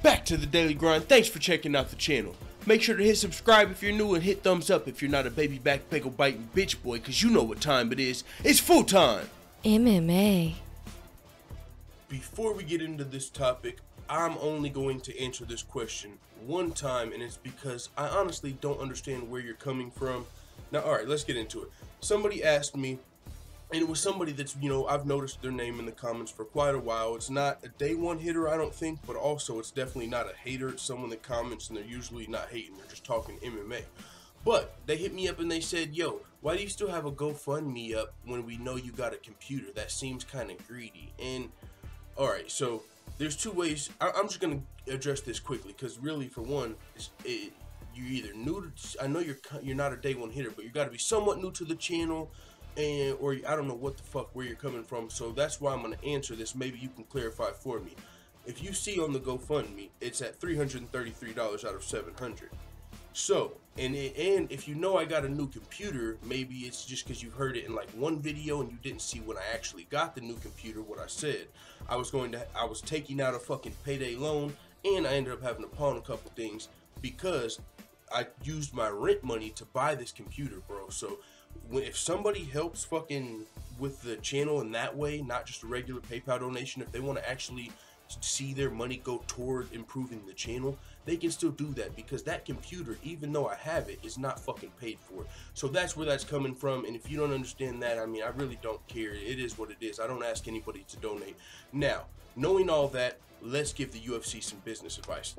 back to the Daily Grind. Thanks for checking out the channel. Make sure to hit subscribe if you're new and hit thumbs up if you're not a baby back pickle biting bitch boy, cause you know what time it is. It's full time. MMA. Before we get into this topic, I'm only going to answer this question one time, and it's because I honestly don't understand where you're coming from. Now, alright, let's get into it. Somebody asked me, and it was somebody that's, I've noticed their name in the comments for quite a while. It's not a day one hitter, I don't think, but also it's definitely not a hater. It's someone that comments and they're usually not hating, they're just talking MMA. But they hit me up and they said, yo, why do you still have a GoFundMe up when we know you got a computer? That seems kind of greedy. And, alright, so there's two ways. I'm just going to address this quickly, because really, for one, you're either new to, I know you're not a day one hitter, but you got to be somewhat new to the channel, or I don't know what the fuck where you're coming from. So that's why I'm going to answer this. Maybe you can clarify for me. If you see on the GoFundMe, it's at $333 out of $700. So, and if you know I got a new computer, maybe it's just because you heard it in like one video and you didn't see when I actually got the new computer what I said. I was taking out a fucking payday loan, and I ended up having to pawn a couple things because I used my rent money to buy this computer, bro. So if somebody helps fucking with the channel in that way, not just a regular PayPal donation, if they want to actually see their money go toward improving the channel, they can still do that, because that computer, even though I have it, is not fucking paid for. So that's where that's coming from. And if you don't understand that, I mean, I really don't care. It is what it is. I don't ask anybody to donate. Now, knowing all that, let's give the UFC some business advice.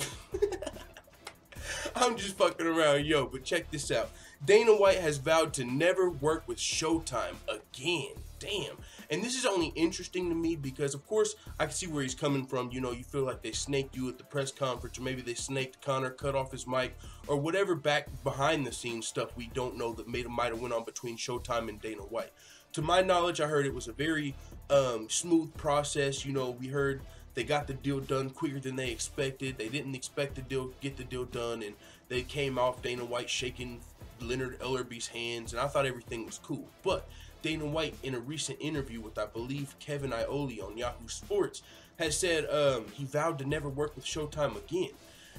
I'm just fucking around, yo, but check this out. Dana White has vowed to never work with Showtime again. Damn. And this is only interesting to me because, of course, I can see where he's coming from. You feel like they snaked you at the press conference, or maybe they snaked Conor, cut off his mic, or whatever behind the scenes stuff we don't know that might have went on between Showtime and Dana White. To my knowledge, I heard it was a very smooth process. We heard they got the deal done quicker than they expected. They didn't expect get the deal done, and they came off Dana White shaking Leonard Ellerby's hands, and I thought everything was cool. But Dana White, in a recent interview with, I believe, Kevin Iole on Yahoo Sports, has said he vowed to never work with Showtime again.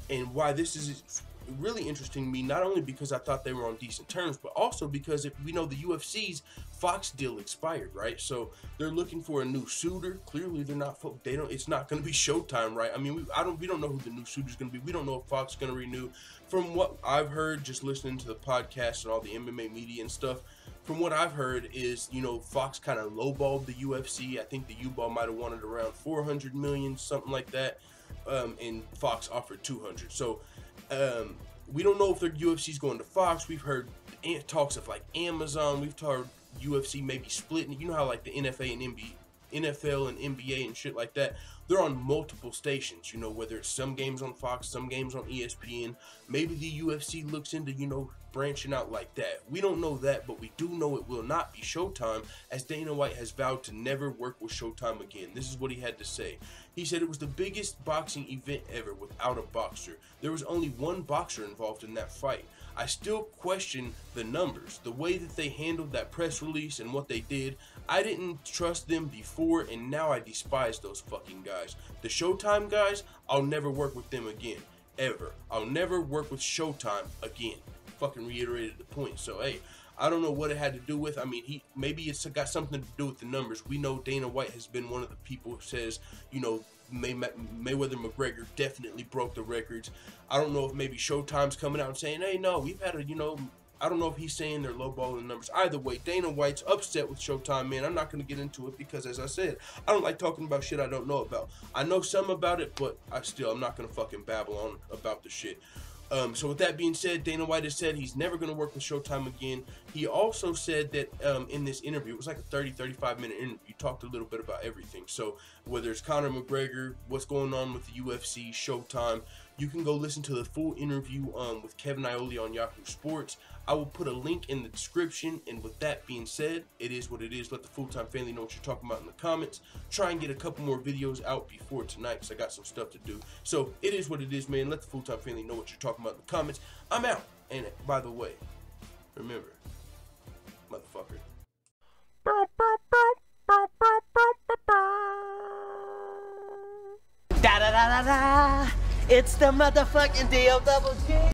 And why this is really interesting to me, not only because I thought they were on decent terms, but also because if we know the UFC's Fox deal expired, right? So they're looking for a new suitor. Clearly, they're not. It's not going to be Showtime, right? I mean, we don't know who the new suitor's going to be. We don't know if Fox is going to renew. From what I've heard, just listening to the podcast and all the MMA media and stuff, from what I've heard is, Fox kind of lowballed the UFC. I think the U-Ball might have wanted around $400 million, something like that, and Fox offered $200. So we don't know if the UFC's going to Fox. We've heard talks of like Amazon. We've heard UFC maybe splitting. You know how like the NFL and NBA and shit like that, they're on multiple stations, whether it's some games on Fox, some games on ESPN. Maybe the UFC looks into, branching out like that. We don't know that, but we do know it will not be Showtime, as Dana White has vowed to never work with Showtime again. This is what he had to say. He said it was the biggest boxing event ever without a boxer. There was only one boxer involved in that fight. I still question the numbers, the way that they handled that press release and what they did. I didn't trust them before, and now I despise those fucking guys. The Showtime guys, I'll never work with them again. Ever. I'll never work with Showtime again. Fucking reiterated the point. So, hey, I don't know what it had to do with. I mean, maybe it's got something to do with the numbers. We know Dana White has been one of the people who says, Mayweather McGregor definitely broke the records. I don't know if maybe Showtime's coming out and saying, hey, no, we've had a, I don't know if he's saying they're lowballing the numbers. Either way, Dana White's upset with Showtime, man. I'm not going to get into it because, as I said, I don't like talking about shit I don't know about. I know some about it, but I'm not going to fucking babble on about the shit. So with that being said, Dana White has said he's never going to work with Showtime again. He also said that in this interview, it was like a 35 minute interview, he talked a little bit about everything. So whether it's Conor McGregor, what's going on with the UFC, Showtime, you can go listen to the full interview with Kevin Iole on Yahoo Sports. I will put a link in the description, and with that being said, it is what it is. Let the full-time family know what you're talking about in the comments. Try and get a couple more videos out before tonight, because I got some stuff to do. So, it is what it is, man. Let the full-time family know what you're talking about in the comments. I'm out. And, by the way, remember, motherfucker. Da da da da da. It's the motherfucking DO double G.